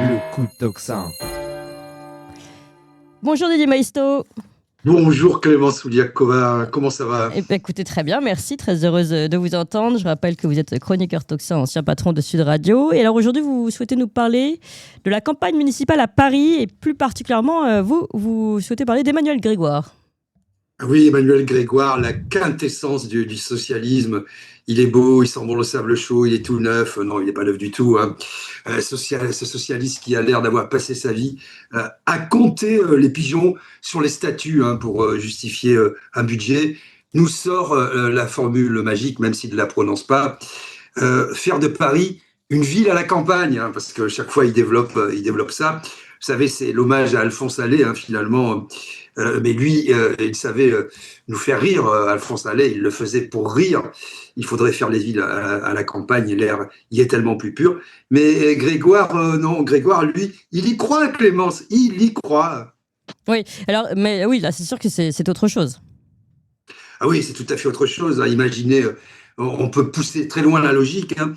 Le coup de tocsin. Bonjour Didier Maisto. Bonjour Clémence Souliakova, comment ça va? Eh ben, écoutez, très bien, merci. Très heureuse de vous entendre. Je rappelle que vous êtes chroniqueur tocsin, ancien patron de Sud Radio. Et alors aujourd'hui, vous souhaitez nous parler de la campagne municipale à Paris et plus particulièrement, vous souhaitez parler d'Emmanuel Grégoire. Oui, Emmanuel Grégoire, la quintessence du socialisme. Il est beau, il sent bon le sable chaud, il est tout neuf. Non, il n'est pas neuf du tout, hein. Ce socialiste qui a l'air d'avoir passé sa vie à compter les pigeons sur les statues, hein, pour justifier un budget, nous sort la formule magique, même s'il ne la prononce pas. Faire de Paris une ville à la campagne, hein, parce que chaque fois il développe ça. Vous savez, c'est l'hommage à Alphonse Allais, hein, finalement. Mais lui, il savait nous faire rire, Alphonse Allais, il le faisait pour rire. Il faudrait faire les villes à la campagne, l'air y est tellement plus pur. Mais Grégoire, non, Grégoire, lui, il y croit, Clémence, il y croit. Oui, alors, mais oui, là, c'est sûr que c'est autre chose. Ah oui, c'est tout à fait autre chose, hein. Imaginez, on peut pousser très loin la logique, hein.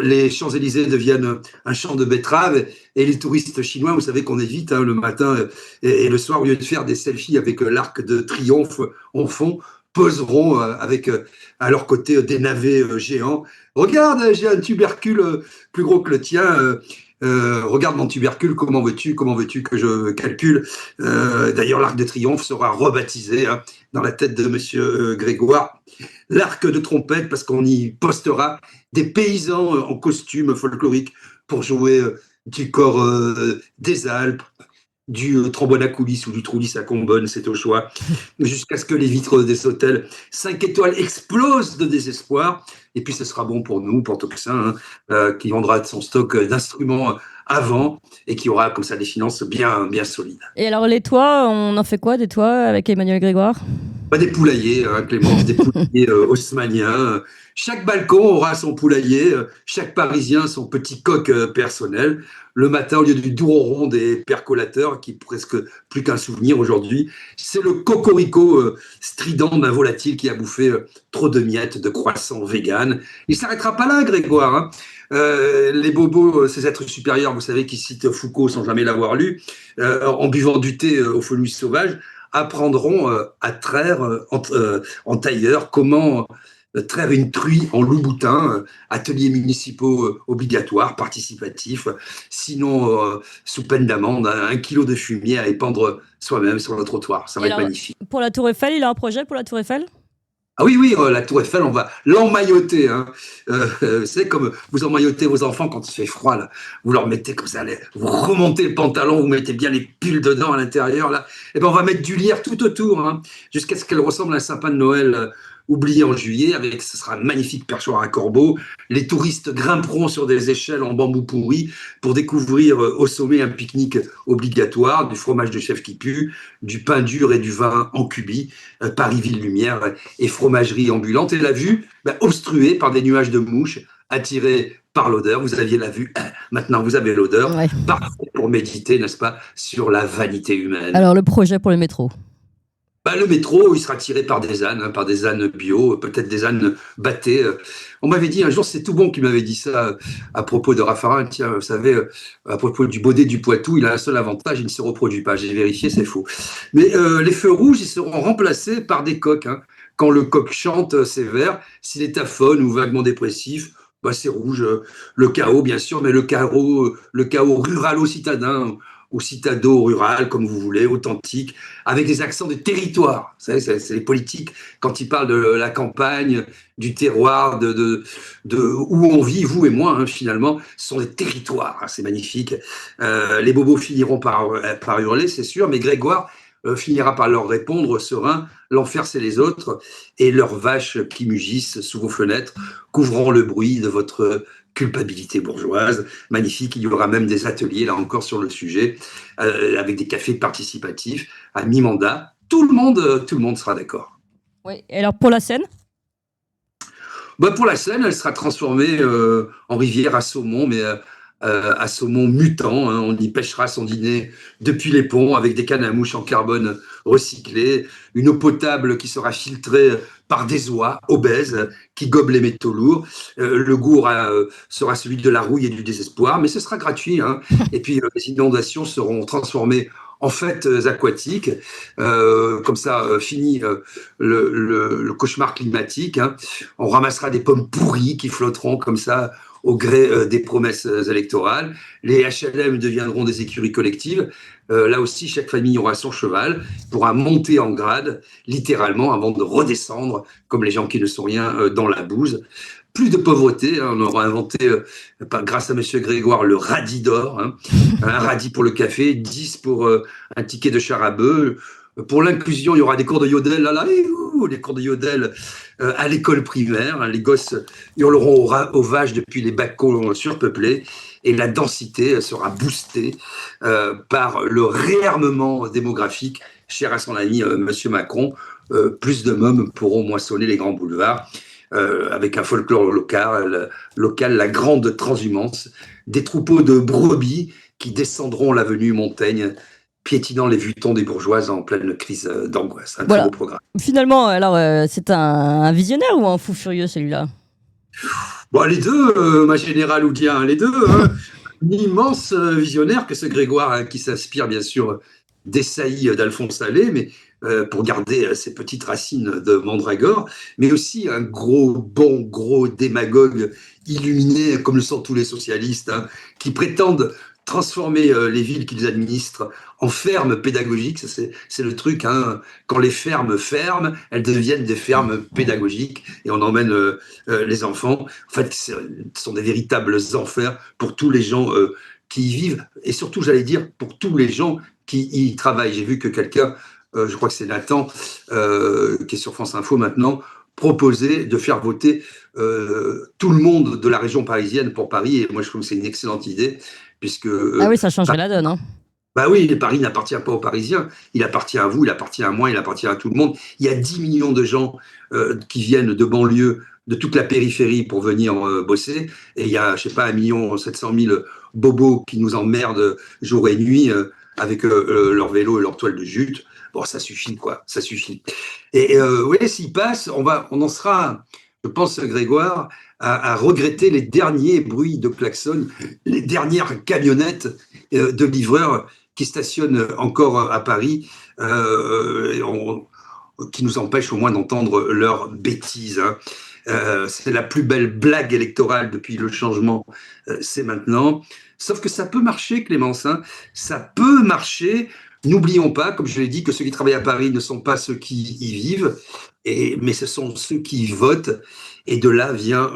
Les Champs-Élysées deviennent un champ de betteraves et les touristes chinois, vous savez qu'on évite, hein, le matin et le soir, au lieu de faire des selfies avec l'Arc de Triomphe en fond, poseront avec à leur côté des navets géants. Regarde, j'ai un tubercule plus gros que le tien. Regarde mon tubercule, comment veux-tu que je calcule? D'ailleurs, l'Arc de Triomphe sera rebaptisé, hein, dans la tête de Monsieur Grégoire, l'Arc de Trompette, parce qu'on y postera des paysans en costume folklorique pour jouer du corps des Alpes, du trombone à coulisses ou du troulis à combonne, c'est au choix, jusqu'à ce que les vitres des hôtels 5 étoiles explosent de désespoir. Et puis ce sera bon pour nous, pour Toxin, hein, qui vendra son stock d'instruments avant et qui aura comme ça des finances bien, bien solides. Et alors, les toits, on en fait quoi des toits avec Emmanuel Grégoire? Pas des poulaillers, hein, Clémence, des poulaillers haussmanniens. Chaque balcon aura son poulailler, chaque Parisien son petit coq personnel. Le matin, au lieu du douron des percolateurs, qui est presque plus qu'un souvenir aujourd'hui, c'est le cocorico strident d'un volatile qui a bouffé trop de miettes de croissants vegan. Il s'arrêtera pas là, Grégoire, hein. Les bobos, ces êtres supérieurs, vous savez, qui citent Foucault sans jamais l'avoir lu, en buvant du thé aux fenouilles sauvages, apprendront à traire en tailleur, comment traire une truie en loup-boutin, ateliers municipaux obligatoires, participatifs, sinon sous peine d'amende, 1 kilo de fumier à épandre soi-même sur le trottoir. Ça Et va être alors, magnifique. pour la Tour Eiffel, il a un projet pour la Tour Eiffel? Ah oui, oui, la Tour Eiffel, on va l'emmailloter, hein. C'est comme vous emmaillotez vos enfants quand il fait froid, là. Vous leur mettez comme ça, vous remontez le pantalon, vous mettez bien les pulls dedans à l'intérieur, là. Et ben on va mettre du lierre tout autour, hein, jusqu'à ce qu'elle ressemble à un sapin de Noël oublié en juillet. Avec, ce sera un magnifique perchoir à corbeaux. Les touristes grimperont sur des échelles en bambou pourri pour découvrir au sommet un pique-nique obligatoire, du fromage de chèvre qui pue, du pain dur et du vin en cubis, Paris-Ville-Lumière et fromagerie ambulante, et la vue obstruée par des nuages de mouches attirés par l'odeur. Vous aviez la vue, maintenant vous avez l'odeur. Ouais. Parfait pour méditer, n'est-ce pas, sur la vanité humaine. Alors, le projet pour le métro? Le métro, il sera tiré par des ânes, hein, par des ânes bio, peut-être des ânes battés. On m'avait dit un jour, c'est tout bon qui m'avait dit ça à propos de Raffarin. Tiens, vous savez, à propos du baudet du Poitou, il a un seul avantage, il ne se reproduit pas. J'ai vérifié, c'est faux. Mais les feux rouges, ils seront remplacés par des coqs, hein. Quand le coq chante, c'est vert. S'il est aphone ou vaguement dépressif, c'est rouge. Le chaos, bien sûr, mais le chaos ruralo-citadin, ou citado-rural, comme vous voulez, authentique, avec des accents de territoire. Vous savez, c'est les politiques, quand ils parlent de la campagne, du terroir, de où on vit, vous et moi, hein, finalement, ce sont des territoires. C'est magnifique. Les bobos finiront par hurler, c'est sûr, mais Grégoire finira par leur répondre serein: l'enfer c'est les autres, et leurs vaches qui mugissent sous vos fenêtres couvrant le bruit de votre culpabilité bourgeoise. Magnifique. Il y aura même des ateliers, là encore, sur le sujet, avec des cafés participatifs à mi-mandat. Tout le monde sera d'accord. Oui. Et alors, pour la Seine? Pour la Seine, elle sera transformée en rivière à saumon, mais à saumon mutant. Hein. On y pêchera son dîner depuis les ponts avec des cannes à mouche en carbone recyclées, une eau potable qui sera filtrée par des oies obèses qui gobent les métaux lourds. Le goût sera celui de la rouille et du désespoir, mais ce sera gratuit. Hein. Et puis les inondations seront transformées en fêtes aquatiques. Comme ça, fini le cauchemar climatique. Hein. On ramassera des pommes pourries qui flotteront comme ça au gré des promesses électorales. Les HLM deviendront des écuries collectives. Là aussi, chaque famille aura son cheval, pourra monter en grade, littéralement, avant de redescendre, comme les gens qui ne sont rien, dans la bouse. Plus de pauvreté, hein, on aura inventé, grâce à M. Grégoire, le radis d'or, hein, un radis pour le café, 10 pour un ticket de char à bœuf. Pour l'inclusion, il y aura des cours de yodel, les cours de yodel à l'école primaire. Hein, les gosses hurleront aux vaches depuis les bacs-cours surpeuplés et la densité sera boostée par le réarmement démographique cher à son ami M. Macron. Plus de mômes pourront moissonner les grands boulevards avec un folklore local, la grande transhumance, des troupeaux de brebis qui descendront l'avenue Montaigne, piétinant les vutons des bourgeoises en pleine crise d'angoisse. Un très beau programme. Finalement, alors, c'est un visionnaire ou un fou furieux, celui-là? Bon, les deux, ma générale Oudien, les deux. Hein. Un immense visionnaire que ce Grégoire, hein, qui s'inspire bien sûr des saillies d'Alphonse Allais, mais pour garder ses petites racines de mandragore, mais aussi un gros démagogue illuminé, comme le sont tous les socialistes, hein, qui prétendent transformer les villes qu'ils administrent en fermes pédagogiques. C'est le truc, hein. Quand les fermes ferment, elles deviennent des fermes pédagogiques et on emmène les enfants. En fait, ce sont des véritables enfers pour tous les gens qui y vivent et surtout, j'allais dire, pour tous les gens qui y travaillent. J'ai vu que quelqu'un, je crois que c'est Nathan, qui est sur France Info maintenant, proposait de faire voter tout le monde de la région parisienne pour Paris. Et moi, je trouve que c'est une excellente idée. Puisque, ah oui, ça changerait la donne. Hein. Bah oui, Paris n'appartient pas aux Parisiens. Il appartient à vous, il appartient à moi, il appartient à tout le monde. Il y a 10 millions de gens qui viennent de banlieue, de toute la périphérie pour venir bosser. Et il y a, je sais pas, 1,7 million bobos qui nous emmerdent jour et nuit avec leur vélo et leur toile de jute. Bon, ça suffit, quoi. Ça suffit. Et oui, s'il passe, on en sera, je pense, Grégoire, à regretter les derniers bruits de klaxon, les dernières camionnettes de livreurs qui stationnent encore à Paris, qui nous empêchent au moins d'entendre leurs bêtises. Hein. C'est la plus belle blague électorale depuis le changement, c'est maintenant. Sauf que ça peut marcher, Clémence, hein. Ça peut marcher. N'oublions pas, comme je l'ai dit, que ceux qui travaillent à Paris ne sont pas ceux qui y vivent, mais ce sont ceux qui y votent. Et de là vient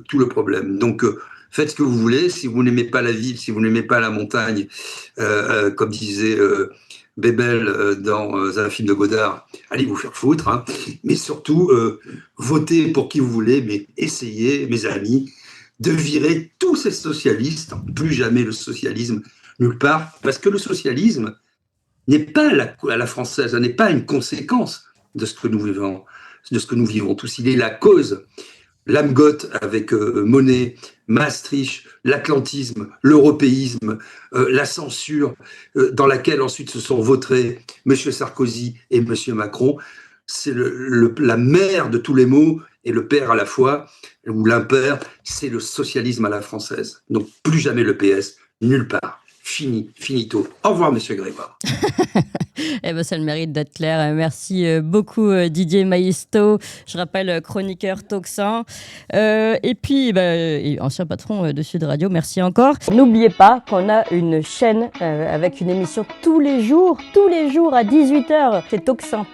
tout le problème. Donc, faites ce que vous voulez. Si vous n'aimez pas la ville, si vous n'aimez pas la montagne, comme disait Bébel dans un film de Godard, allez vous faire foutre. Hein. Mais surtout, votez pour qui vous voulez, mais essayez, mes amis, de virer tous ces socialistes. Plus jamais le socialisme nulle part. Parce que le socialisme n'est pas à la française, n'est pas une conséquence de ce que nous vivons tous. Il est la cause. L'Amgot avec Monet, Maastricht, l'atlantisme, l'européisme, la censure, dans laquelle ensuite se sont vautrés M. Sarkozy et M. Macron. C'est la mère de tous les maux et le père à la fois, ou l'impère, c'est le socialisme à la française. Donc plus jamais le PS, nulle part. Finito. Au revoir, Monsieur Grégoire. Eh ben, ça a le mérite d'être clair. Merci beaucoup, Didier Maisto. Je rappelle, chroniqueur Tocsin. Et puis, ancien patron de Sud Radio. Merci encore. N'oubliez pas qu'on a une chaîne avec une émission tous les jours à 18h. C'est Tocsin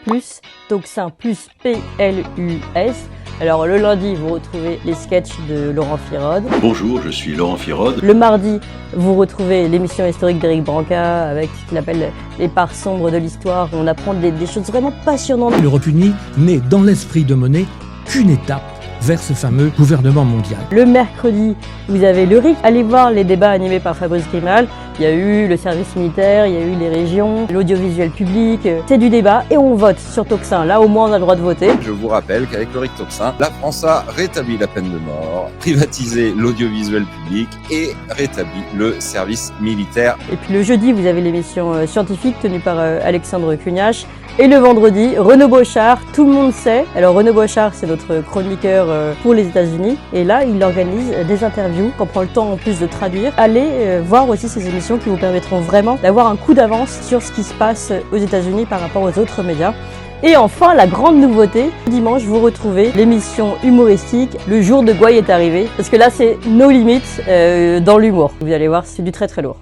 Plus P-L-U-S. Alors, le lundi, vous retrouvez les sketchs de Laurent Firode. Bonjour, je suis Laurent Firode. Le mardi, vous retrouvez l'émission historique d'Éric Branca avec ce qu'il appelle les parts sombres de l'histoire. On apprend des choses vraiment passionnantes. L'Europe unie n'est dans l'esprit de Monet qu'une étape vers ce fameux gouvernement mondial. Le mercredi, vous avez le RIC. Allez voir les débats animés par Fabrice Grimal. Il y a eu le service militaire, il y a eu les régions, l'audiovisuel public. C'est du débat et on vote sur Tocsin. Là, au moins, on a le droit de voter. Je vous rappelle qu'avec le RIC Tocsin, la France a rétabli la peine de mort, privatisé l'audiovisuel public et rétabli le service militaire. Et puis le jeudi, vous avez l'émission scientifique tenue par Alexandre Cugnache. Et le vendredi, Renaud Bochard, tout le monde sait. Alors Renaud Bochard, c'est notre chroniqueur pour les États-Unis. Et là, il organise des interviews qu'on prend le temps en plus de traduire. Allez voir aussi ces émissions qui vous permettront vraiment d'avoir un coup d'avance sur ce qui se passe aux États-Unis par rapport aux autres médias. Et enfin, la grande nouveauté, dimanche, vous retrouvez l'émission humoristique Le jour de Gouaille est arrivé. Parce que là, c'est nos limites dans l'humour. Vous allez voir, c'est du très très lourd.